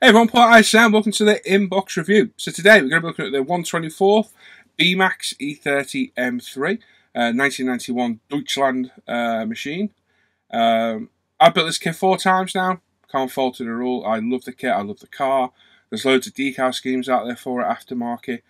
Hey everyone, Paul Sam. Welcome to the Inbox Review. So today we're going to be looking at the 124th Beemax E30 M3 1991 Deutschland machine. I've built this kit 4 times now. Can't fault it at all. I love the kit, I love the car. There's loads of decal schemes out there for it, Aftermarket.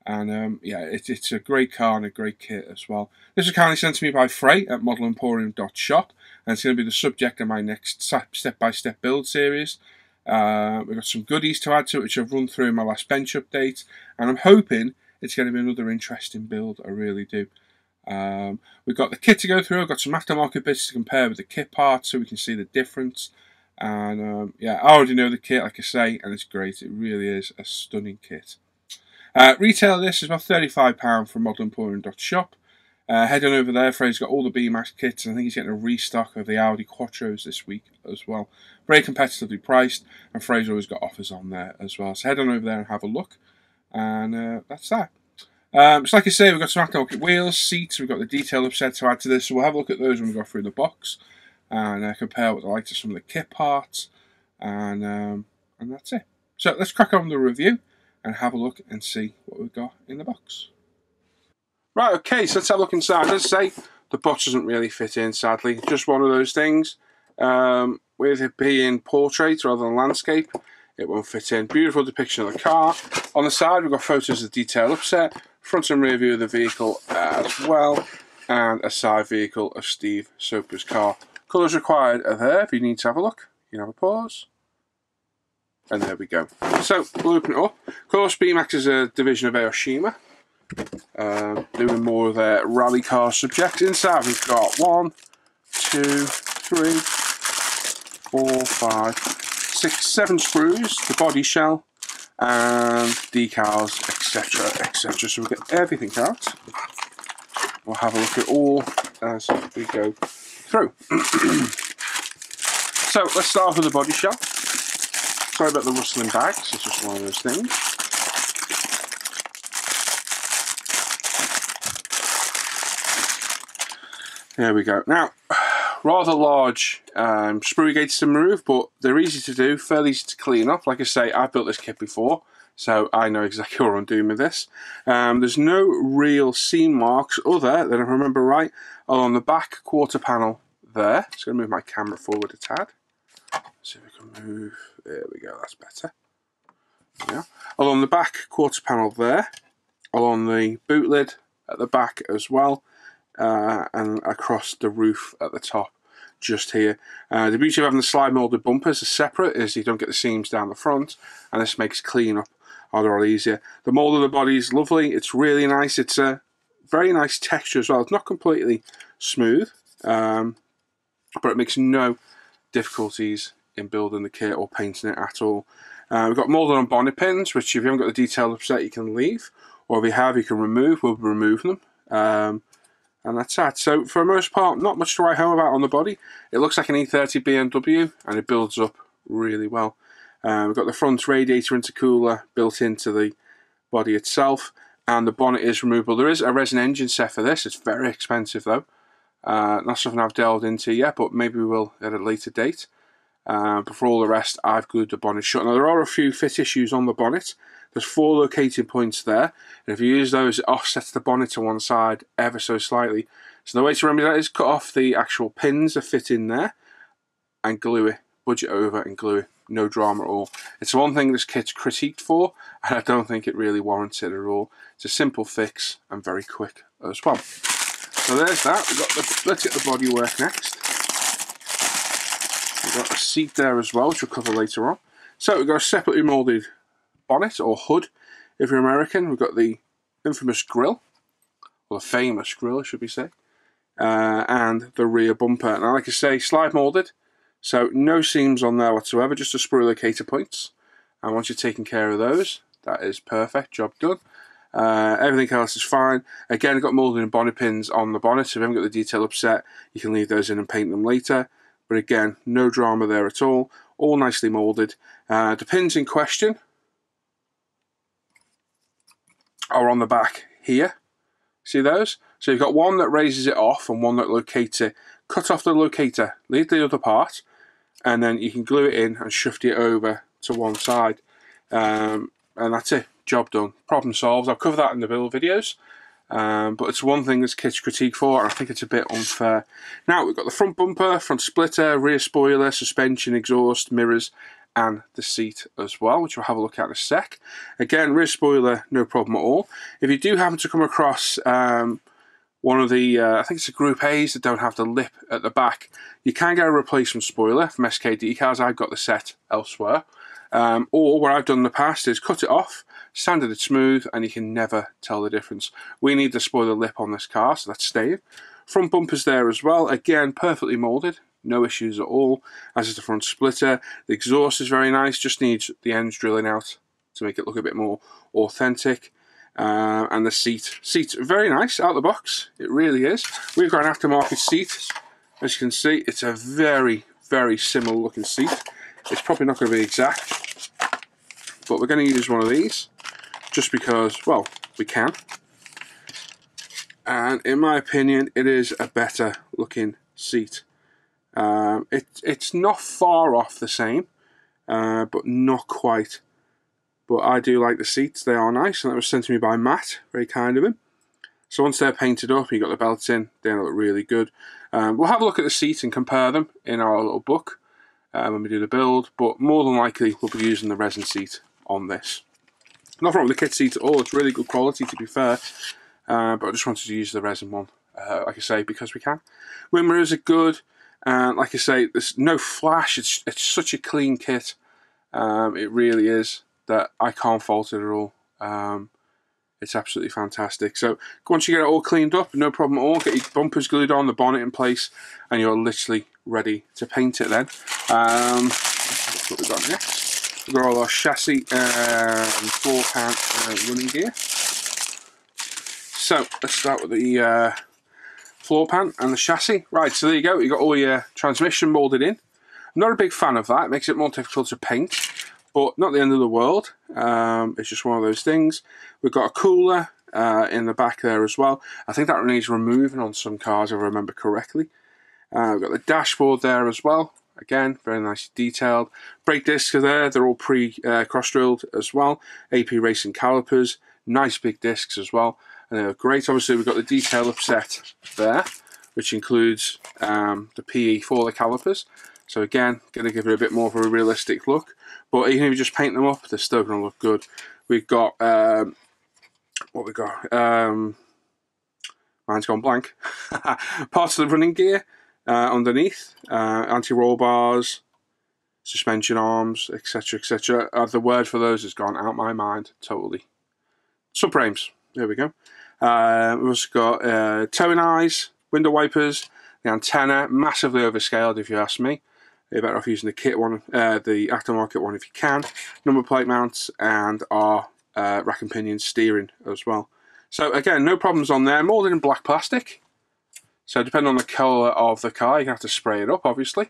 And yeah, it's a great car and a great kit as well. This was kindly sent to me by Frey at modelemporium.shop, and it's going to be the subject of my next step-by-step build series. We've got some goodies to add to it, which I've run through in my last bench update, and I'm hoping it's going to be another interesting build. I really do. We've got the kit to go through. I've got some aftermarket bits to compare with the kit parts so we can see the difference. And yeah, I already know the kit, like I say, and it's great. It really is a stunning kit. Retail of this is about £35 from modelemporium.shop. Head on over there. Frey's got all the Beemax kits, and I think he's getting a restock of the Audi Quattros this week as well. Very competitively priced, and Frey's always got offers on there as well. So head on over there and have a look. And that's that. So like I say, we've got some aftermarket wheels, seats, we've got the detail upset to add to this, so we'll have a look at those when we go through the box and compare what they like to some of the kit parts, and that's it. So let's crack on with the review and have a look and see what we've got in the box. Right, okay, so let's have a look inside. As I say, the box doesn't really fit in, sadly. Just one of those things. With it being portrait rather than landscape, it won't fit in. Beautiful depiction of the car. On the side, we've got photos of the detail upset, front and rear view of the vehicle as well, and a side vehicle of Steve Soper's car. Colours required are there if you need to have a look. You can have a pause. And there we go. So, we'll open it up. Of course, Beemax is a division of Aoshima. Doing more of their rally car subjects. Inside we've got 1, 2, 3, 4, 5, 6, 7 screws, the body shell, and decals, etc, etc. So we'll get everything out. We'll have a look at all as we go through. So let's start off with the body shell. Sorry about the rustling bags, it's just one of those things. There we go. Now, rather large sprue gates to remove, but they're easy to do, fairly easy to clean up. Like I say, I've built this kit before, so I know exactly what I'm doing with this. There's no real seam marks other than, if I remember right, along the back quarter panel there. Just going to move my camera forward a tad. Let's see if we can move. There we go, that's better. Yeah. Along the back quarter panel there, along the boot lid at the back as well, and across the roof at the top, just here. The beauty of having the slide moulded bumpers is separate is you don't get the seams down the front, and this makes clean up a lot easier. The mould of the body is lovely, it's really nice, it's a very nice texture as well. It's not completely smooth, but it makes no difficulties in building the kit or painting it at all. We've got moulded on bonnet pins, which if you haven't got the detail upset you can leave, or if you have you can remove. We'll remove them. And that's that. So for the most part, not much to write home about on the body. It looks like an E30 BMW, and it builds up really well. We've got the front radiator intercooler built into the body itself, and the bonnet is removable. There is a resin engine set for this. It's very expensive though. Not something I've delved into yet, but maybe we will at a later date. But for all the rest, I've glued the bonnet shut. Now there are a few fit issues on the bonnet. There's 4 locating points there, and if you use those, it offsets the bonnet to one side ever so slightly. So the way to remedy that is cut off the actual pins that fit in there and glue it. Budge it over and glue it. No drama at all. It's one thing this kit's critiqued for, and I don't think it really warrants it at all. It's a simple fix and very quick as well. So there's that. Let's get the bodywork next. We've got a seat there as well, which we'll cover later on. So we've got a separately moulded bonnet, or hood if you're American. We've got the infamous grille, or the famous grille should we say, and the rear bumper. Now like I say, slide moulded, so no seams on there whatsoever, just a sprue locator points, and once you're taking care of those, that is perfect, job done. Everything else is fine. Again, I've got moulded and bonnet pins on the bonnet, so if you haven't got the detail upset you can leave those in and paint them later, but again, no drama there at all nicely moulded. The pins in question are on the back here. See those? So you've got one that raises it off and one that locates it. Cut off the locator, leave the other part, and then you can glue it in and shift it over to one side, and that's it, job done, problem solved. I've covered that in the build videos, but it's one thing this kit's critique for, and I think it's a bit unfair. Now we've got the front bumper, front splitter, rear spoiler, suspension, exhaust, mirrors, and the seat as well, which we'll have a look at in a sec. Again, rear spoiler, no problem at all. If you do happen to come across one of the, I think it's a Group A's that don't have the lip at the back, you can get a replacement spoiler from SK Decals. I've got the set elsewhere. Or what I've done in the past is cut it off, sanded it smooth, and you can never tell the difference. We need the spoiler lip on this car, so that's staying. Front bumper's there as well, again, perfectly moulded, no issues at all, as is the front splitter. The exhaust is very nice, just needs the ends drilling out to make it look a bit more authentic. And the seat's very nice out of the box, it really is. We've got an aftermarket seat, as you can see. It's a very, very similar looking seat. It's probably not going to be exact, but we're going to use one of these just because, well, we can. And in my opinion, it is a better looking seat. It's not far off the same, but not quite. But I do like the seats, they are nice, and that was sent to me by Matt, very kind of him. So once they're painted up, you got the belts in, they look really good. We'll have a look at the seats and compare them in our little book when we do the build, but more than likely we'll be using the resin seat on this. Not wrong with the kit seat at all, it's really good quality to be fair, but I just wanted to use the resin one, like I say, because we can. Wind mirrors are good, and like I say, there's no flash, it's such a clean kit, it really is, that I can't fault it at all. It's absolutely fantastic. So once you get it all cleaned up, no problem at all, get your bumpers glued on, the bonnet in place, and you're literally ready to paint it then. That's what we've got next. We've got all our chassis and floor pan and running gear. So let's start with the floor pan and the chassis. Right, so there you go, you've got all your transmission moulded in. I'm not a big fan of that, it makes it more difficult to paint, but not the end of the world. It's just one of those things. We've got a cooler in the back there as well. I think that needs removing on some cars if I remember correctly. We've got the dashboard there as well. Again, very nicely detailed. Brake discs are there, they're all cross-drilled as well. AP Racing calipers, nice big discs as well. And they're great. Obviously we've got the detail upset there, which includes the PE for the calipers. So again, going to give it a bit more of a realistic look. But even if you just paint them up, they're still going to look good. We've got, what we got? Mine's gone blank. Parts of the running gear underneath, anti-roll bars, suspension arms, etc., etc. The word for those has gone out my mind totally. Subframes. There we go. We've also got towing eyes, window wipers, the antenna, massively overscaled if you ask me. You're better off using the kit one, the aftermarket one if you can. Number plate mounts and our rack and pinion steering as well. So again, no problems on there. Moulded in black plastic. So depending on the colour of the car, you have to spray it up, obviously.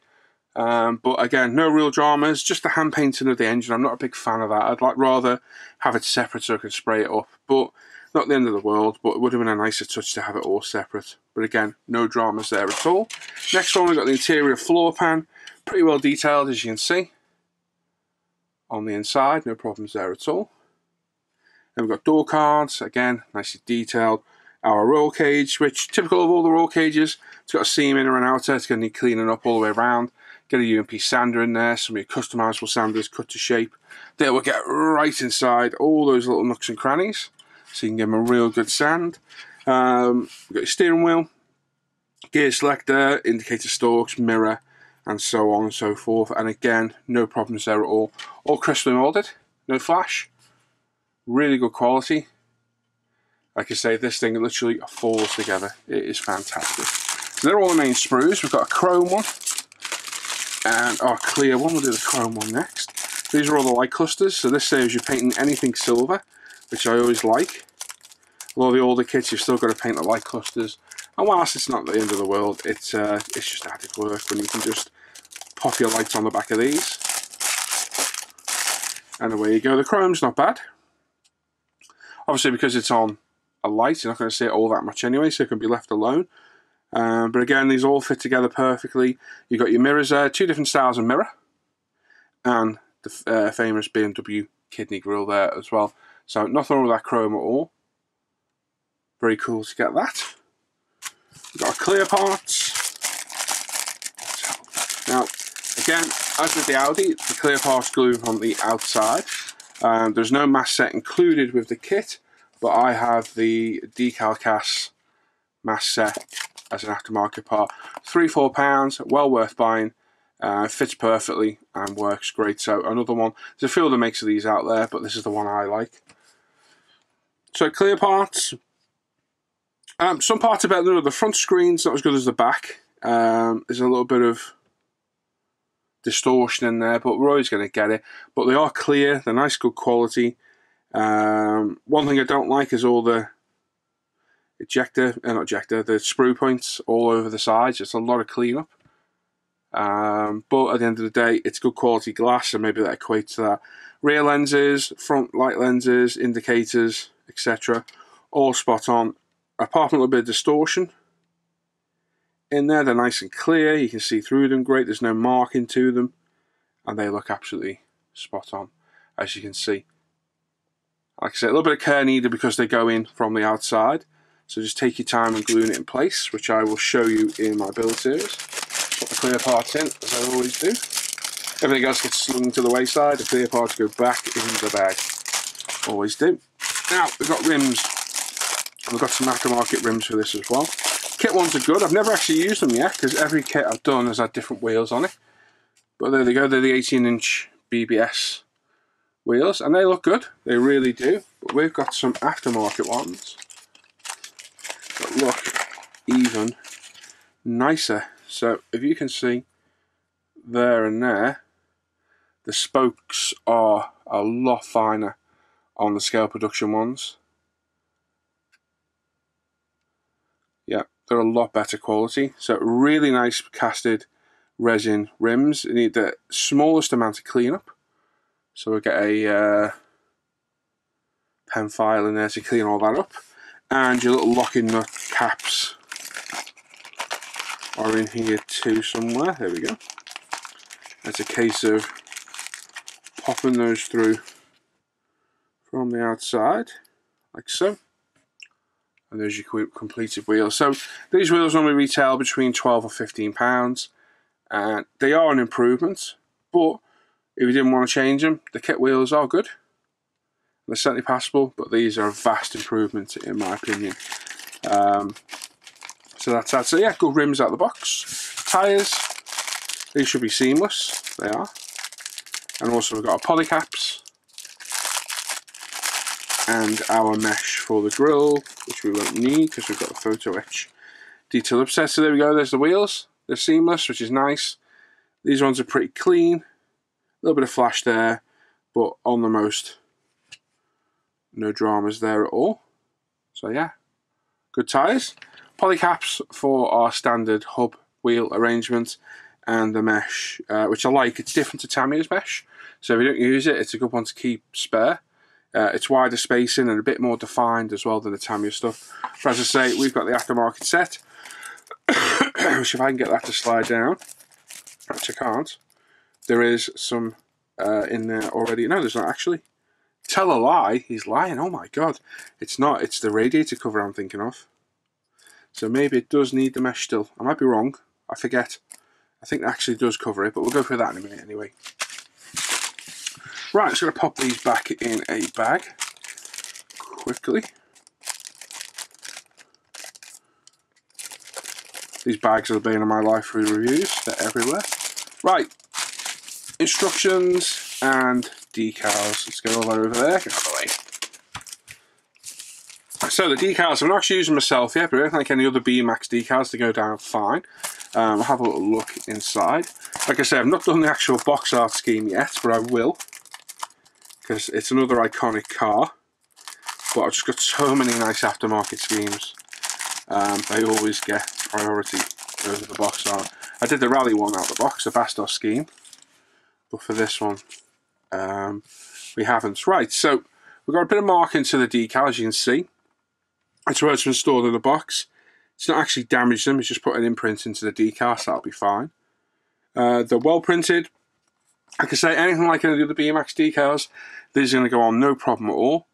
But again, no real dramas. Just the hand painting of the engine. I'm not a big fan of that. I'd rather have it separate so I can spray it up. But not the end of the world. But it would have been a nicer touch to have it all separate. But again, no dramas there at all. Next one, we've got the interior floor pan. Pretty well detailed, as you can see. On the inside, no problems there at all. Then we've got door cards, again, nicely detailed. Our roll cage, which typical of all the roll cages, it's got a seam inner and outer, it's going to need cleaning up all the way around. Get a UMP sander in there, some of your customizable sanders cut to shape. They will get right inside all those little nooks and crannies, so you can give them a real good sand. We've got your steering wheel, gear selector, indicator stalks, mirror, and so on and so forth. And again, no problems there at all. All crisply moulded, no flash. Really good quality. Like I say, this thing literally falls together. It is fantastic. So they're all the main sprues. We've got a chrome one and our clear one. We'll do the chrome one next. These are all the light clusters. So this saves you painting anything silver, which I always like. Although the older kits, you've still got to paint the light clusters. And whilst it's not the end of the world, it's just added work when you can just pop your lights on the back of these. And away you go. The chrome's not bad. Obviously, because it's on a light, you're not going to see it all that much anyway, so it can be left alone. But again, these all fit together perfectly. You've got your mirrors there, two different styles of mirror. And the famous BMW kidney grille there as well. So nothing wrong with that chrome at all. Very cool to get that. We've got our clear parts. Now, again, as with the Audi, the clear parts glue on the outside. There's no mask set included with the kit, but I have the Decal cast mask set as an aftermarket part. £3–4, well worth buying. Fits perfectly and works great. So another one. There's a few other makes of these out there, but this is the one I like. So clear parts. Some parts are better than the front screen's not as good as the back. There's a little bit of distortion in there, but we're always going to get it. But they are clear. They're nice, good quality. One thing I don't like is all the the sprue points all over the sides. It's a lot of cleanup. But at the end of the day, it's good quality glass, so maybe that equates to that. Rear lenses, front light lenses, indicators, etc. all spot on. Apart from a little bit of distortion in there, they're nice and clear. You can see through them great. There's no marking to them, and they look absolutely spot on, as you can see. Like I said, a little bit of care needed because they go in from the outside. So just take your time and gluing it in place, which I will show you in my build series. Put the clear parts in, as I always do. Everything else gets slung to the wayside. The clear parts go back in the bag. Always do. Now, we've got rims. We've got some aftermarket rims for this as well. Kit ones are good. I've never actually used them yet, because every kit I've done has had different wheels on it. But there they go. They're the 18-inch BBS wheels, and they look good. They really do. But we've got some aftermarket ones that look even nicer. So if you can see there and there, the spokes are a lot finer on the scale production ones. Yeah, they're a lot better quality. So really nice casted resin rims. You need the smallest amount of cleanup. So we'll get a pen file in there to clean all that up. And your little locking nut caps are in here too somewhere. There we go. It's a case of popping those through from the outside, like so. And there's your completed wheels. So these wheels normally retail between £12 or £15, and they are an improvement. But if you didn't want to change them, the kit wheels are good. They're certainly passable, but these are a vast improvement in my opinion. So that's that. So yeah, good rims out of the box. Tyres, these should be seamless. They are. And also we've got our poly caps and our mesh for the grille, which we won't need because we've got the photo etch detail upset. So there we go. There's the wheels. They're seamless, which is nice. These ones are pretty clean. A little bit of flash there, but on the most, no dramas there at all. So yeah, good tyres. Poly caps for our standard hub wheel arrangement, and the mesh, which I like. It's different to Tamiya's mesh, so if you don't use it, it's a good one to keep spare. It's wider spacing and a bit more defined as well than the Tamiya stuff. But as I say, we've got the aftermarket set, which if I can get that to slide down, which I can't, there is some in there already. No, there's not actually. Tell a lie, he's lying. Oh my god, it's not. It's the radiator cover I'm thinking of. So maybe it does need the mesh still. I might be wrong. I forget. I think it actually does cover it, but we'll go through that in a minute anyway. Right, just going to pop these back in a bag quickly. These bags are the bane of my life for reviews. They're everywhere. Right, instructions and decals. Let's get all that over there. Get out of the way. So the decals, I'm not actually using myself yet, but I don't like any other Beemax decals to go down fine. I'll have a little look inside. Like I say, I've not done the actual box art scheme yet, but I will, because it's another iconic car. But I've just got so many nice aftermarket schemes. They always get priority over the box art. I did the rally one out of the box, the Bastos scheme, but for this one, we haven't. Right, so we've got a bit of marking to the decal, as you can see. It's where it's been stored in the box. It's not actually damaged them, it's just put an imprint into the decal, so that'll be fine. They're well printed. Like I say, anything like any of the Beemax decals, these are going to go on no problem at all.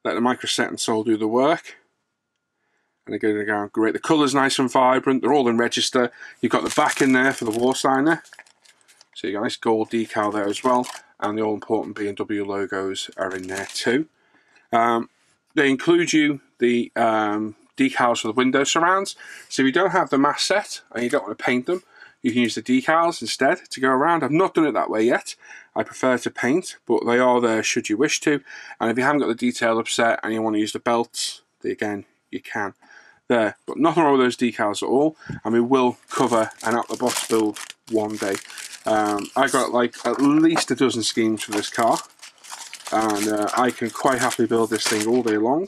Let the microset and sole do the work. And they're going to go on great. The colour's nice and vibrant. They're all in register. You've got the back in there for the war signer. So you've got a nice gold decal there as well. And the all-important BMW logos are in there too. They include you the decals for the window surrounds. So if you don't have the mask set and you don't want to paint them, you can use the decals instead to go around. I've not done it that way yet. I prefer to paint, but they are there should you wish to. And if you haven't got the detail upset and you want to use the belts, again, you can. There, but nothing wrong with those decals at all, and we will cover an out the box build one day. I got like at least a dozen schemes for this car, and I can quite happily build this thing all day long.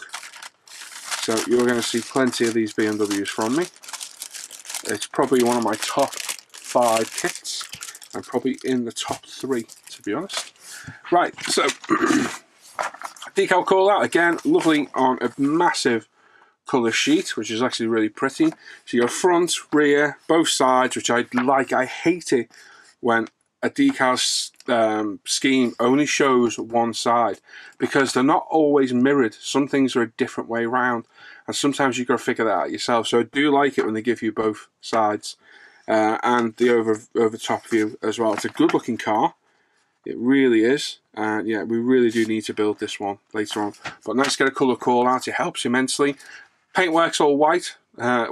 So you're going to see plenty of these BMWs from me. It's probably one of my top 5 kits, and probably in the top 3 to be honest. Right, so decal call out again, lovely on a massive colour sheet, which is actually really pretty. So you got front, rear, both sides, which I like. I hate it when a decal scheme only shows one side, because they're not always mirrored. Some things are a different way around, and sometimes you've got to figure that out yourself. So I do like it when they give you both sides and the over top view as well. It's a good looking car, it really is, and yeah, we really do need to build this one later on. But nice to get a colour call out, it helps immensely. Paintwork's all white, but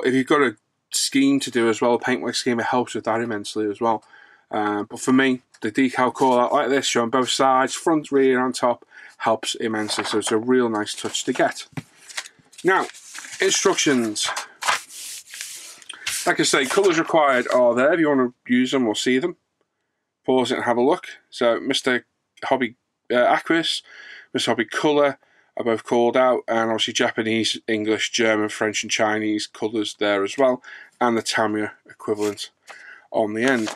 if you've got a scheme to do as well, a paintwork scheme, it helps with that immensely as well. But for me, the decal call out like this, showing both sides, front, rear and top, helps immensely. So it's a real nice touch to get. Now, instructions. Like I say, colours required are there if you want to use them or see them. Pause it and have a look. So Mr. Hobby Aquis, Mr. Hobby Colour are both called out, and obviously Japanese, English, German, French and Chinese colours there as well, and the Tamiya equivalent on the end.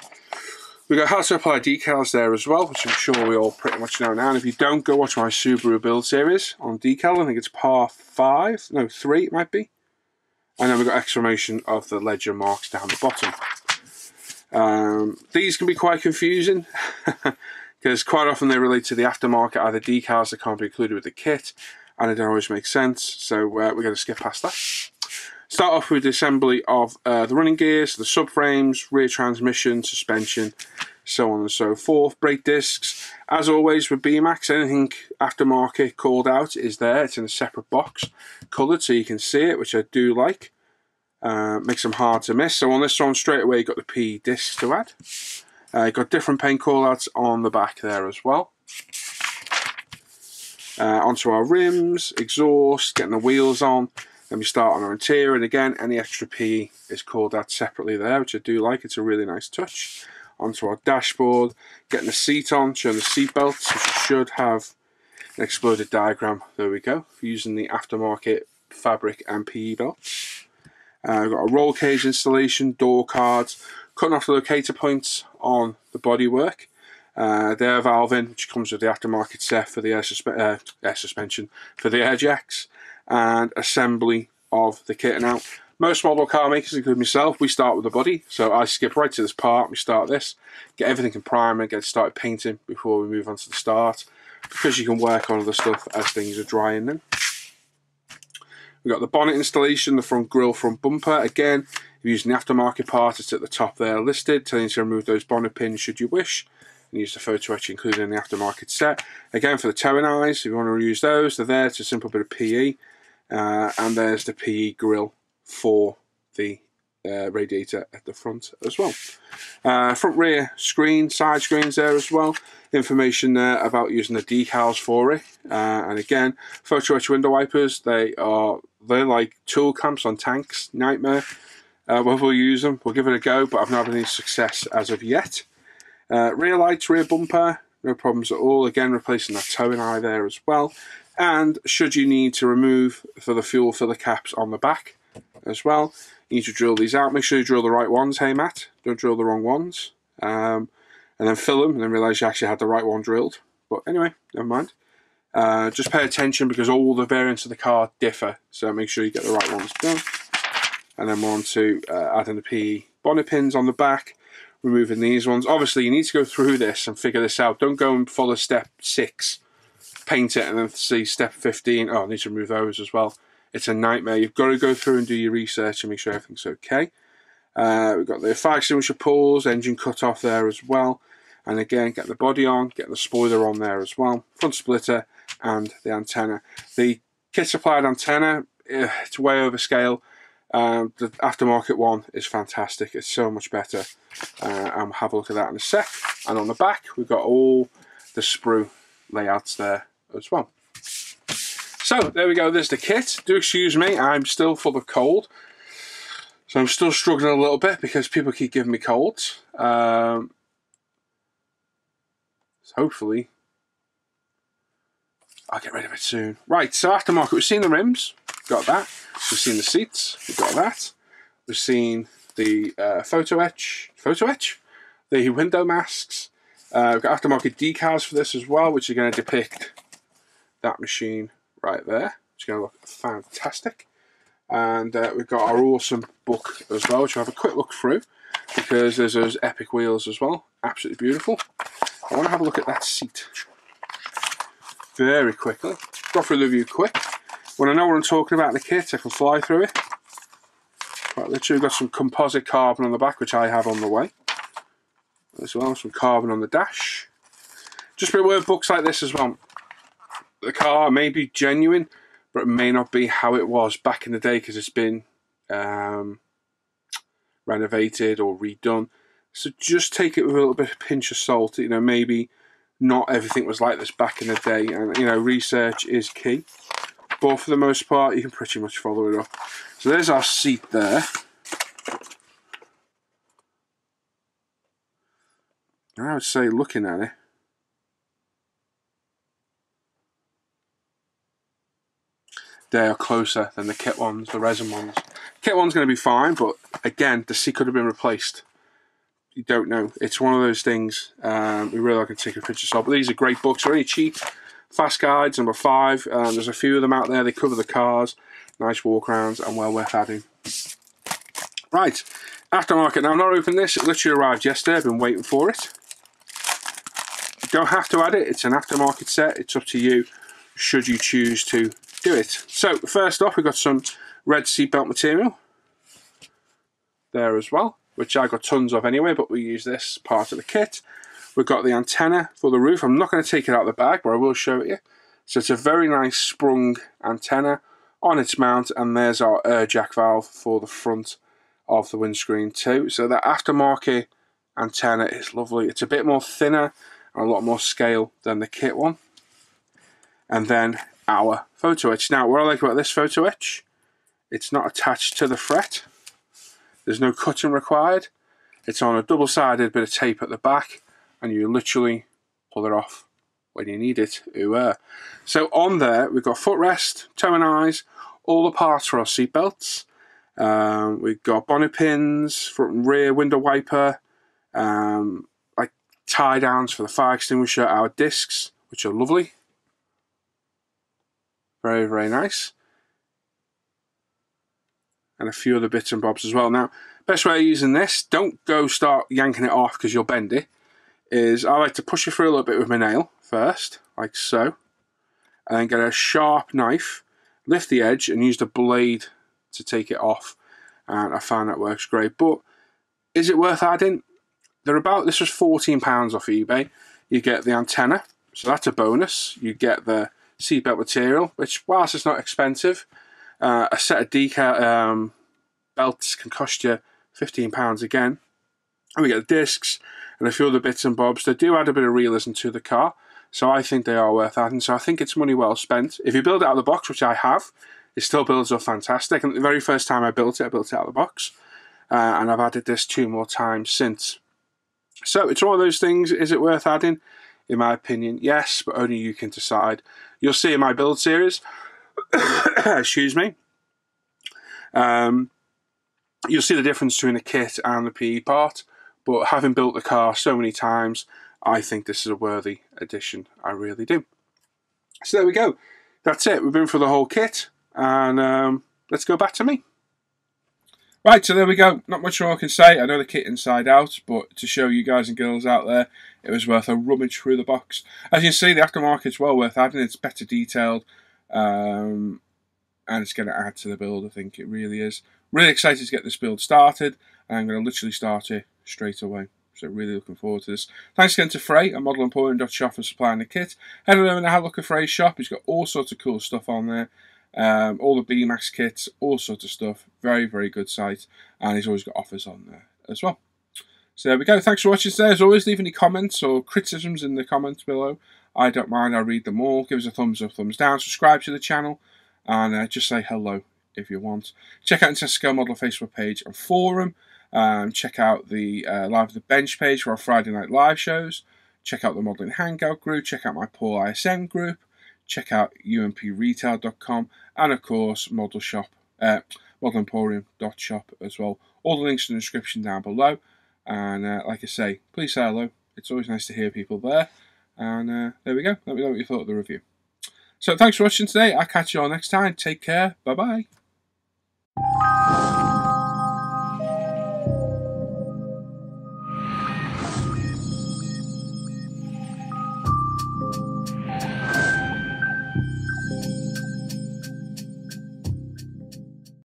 We've got how to apply decals there as well, which I'm sure we all pretty much know now. And if you don't, go watch my Subaru build series on decal. I think it's part 3 it might be. And then we've got exclamation of the ledger marks down the bottom. These can be quite confusing because quite often they relate to the aftermarket, either decals that can't be included with the kit, and it don't always make sense, so we're going to skip past that. Start off with the assembly of the running gears, the subframes, rear transmission, suspension, so on and so forth. Brake discs, as always with Beemax, anything aftermarket called out is there. It's in a separate box, coloured so you can see it, which I do like. Makes them hard to miss. So on this one straight away you got the PE discs to add. You've got different paint callouts on the back there as well. Onto our rims, exhaust, getting the wheels on. Then we start on our interior, and again any extra PE is called out separately there, which I do like. It's a really nice touch. Onto our dashboard, getting the seat on, showing the seat belts, which should have an exploded diagram. There we go, using the aftermarket fabric and PE belts. We've got a roll cage installation, door cards, cutting off the locator points on the bodywork. The air valve in, which comes with the aftermarket set for the air suspension, for the air jacks, and assembly of the kit. Now, most model car makers, including myself, we start with the body. So I skip right to this part, we start this, get everything in primer, get started painting before we move on to the start, because you can work on other stuff as things are drying then. We've got the bonnet installation, the front grille, front bumper. Again, if you're using the aftermarket part, it's at the top there listed, telling you to remove those bonnet pins should you wish, and use the photo etch included in the aftermarket set. Again, for the towing eyes, if you want to reuse those, they're there. It's a simple bit of PE, and there's the PE grille for the radiator at the front as well. Front rear screen, side screens there as well. Information there about using the decals for it. And again, photo etch window wipers. They're like tool clamps on tanks. Nightmare. We'll use them. We'll give it a go, but I've not had any success as of yet. Rear lights, rear bumper, no problems at all. Again, replacing that towing eye there as well. And should you need to remove for the fuel filler caps on the back as well, you need to drill these out. Make sure you drill the right ones, hey Matt. Don't drill the wrong ones. And then fill them, and then realise you actually had the right one drilled. But anyway, never mind. Just pay attention because all the variants of the car differ, so make sure you get the right ones done. And then we're on to adding the PE bonnet pins on the back. removing these ones. Obviously, you need to go through this and figure this out. Don't go and follow step 6, paint it, and then see step 15. Oh, I need to remove those as well. It's a nightmare. You've got to go through and do your research and make sure everything's okay. We've got the fire extinguisher pulls, engine cut off there as well. And again, get the body on, get the spoiler on there as well. Front splitter and the antenna. The kit supplied antenna, it's way over scale. The aftermarket one is fantastic. It's so much better. And we'll have a look at that in a sec. And on the back, we've got all the sprue layouts there as well. So there we go. There's the kit. Do excuse me, I'm still full of cold. So I'm still struggling a little bit because people keep giving me colds. So hopefully I'll get rid of it soon. Right, so aftermarket, we've seen the rims, got that. We've seen the seats, we've got that. We've seen the photo etch, the window masks. We've got aftermarket decals for this as well, which are going to depict that machine right there. It's going to look fantastic. And we've got our awesome book as well, which we'll have a quick look through, because there's those epic wheels as well. Absolutely beautiful. I want to have a look at that seat very quickly. Go through the view quick. When I know what I'm talking about in the kit, I can fly through it. Right, literally got some composite carbon on the back, which I have on the way. As well, some carbon on the dash. Just be aware of books like this as well. The car may be genuine, but it may not be how it was back in the day, because it's been renovated or redone. So just take it with a little bit of pinch of salt. You know, maybe not everything was like this back in the day, and you know, research is key. But for the most part, you can pretty much follow it up. So there's our seat there. I would say, looking at it, they are closer than the kit ones, the resin ones. Kit one's going to be fine, but again, the seat could have been replaced. You don't know. It's one of those things. We really can take a picture of. But these are great books. They're really cheap. Fast Guides, number 5. There's a few of them out there. They cover the cars. Nice walkarounds and well worth adding. Right, aftermarket. Now, I'm not opening this. It literally arrived yesterday. I've been waiting for it. You don't have to add it. It's an aftermarket set. It's up to you, should you choose to do it. So, first off, we've got some red seatbelt material there as well, which I got tons of anyway, but we use this part of the kit. We've got the antenna for the roof. I'm not going to take it out of the bag, but I will show it you. So it's a very nice sprung antenna on its mount, and there's our air jack valve for the front of the windscreen too. So that aftermarket antenna is lovely. It's a bit more thinner and a lot more scale than the kit one. And then our photo etch. Now, what I like about this photo etch, it's not attached to the fret. There's no cutting required. It's on a double-sided bit of tape at the back, and you literally pull it off when you need it. Ooh. So on there, we've got footrest, toe and eyes, all the parts for our seat belts. We've got bonnet pins, front and rear window wiper, like tie downs for the fire extinguisher, our discs, which are lovely. Very, very nice. And a few other bits and bobs as well. Now, best way of using this, don't go start yanking it off because you'll bend it, is I like to push it through a little bit with my nail first, like so, and then get a sharp knife, lift the edge, and use the blade to take it off. And I found that works great. But is it worth adding? This was £14 off eBay. You get the antenna, so that's a bonus. You get the seatbelt material, which, whilst it's not expensive, a set of decal belts can cost you £15 again. And we get the discs and a few other bits and bobs. They do add a bit of realism to the car, so I think they are worth adding. So I think it's money well spent. If you build it out of the box, which I have, it still builds up fantastic. And the very first time I built it out of the box. And I've added this 2 more times since. So it's one of those things. Is it worth adding? In my opinion, yes, but only you can decide. You'll see in my build series, excuse me, you'll see the difference between the kit and the PE part, but having built the car so many times, I think this is a worthy addition. I really do. So there we go. That's it. We've been through the whole kit, and let's go back to me. Right, so there we go. Not much more I can say. I know the kit inside out, but to show you guys and girls out there, it was worth a rummage through the box. As you can see, the aftermarket's well worth having. It's better detailed, and it's going to add to the build. I think it really is. Really excited to get this build started. I'm going to literally start it straight away. So really looking forward to this. Thanks again to Frey at modelemporium.shop for supplying the kit. Head on over and have a look at Frey's shop. He's got all sorts of cool stuff on there. All the Beemax kits, all sorts of stuff. Very, very good site. And he's always got offers on there as well. So there we go. Thanks for watching today. As always, leave any comments or criticisms in the comments below. I don't mind. I'll read them all. Give us a thumbs up, thumbs down. Subscribe to the channel. And just say hello if you want. Check out the Scale Model Facebook page and forum. Check out the Live at the Bench page for our Friday night live shows. Check out the Modelling Hangout group. Check out my Paul ISM group. Check out umpretail.com. And of course, modelemporium.shop as well. All the links in the description down below. And like I say, please say hello. It's always nice to hear people there. And there we go. Let me know what you thought of the review. So thanks for watching today. I'll catch you all next time. Take care. Bye-bye.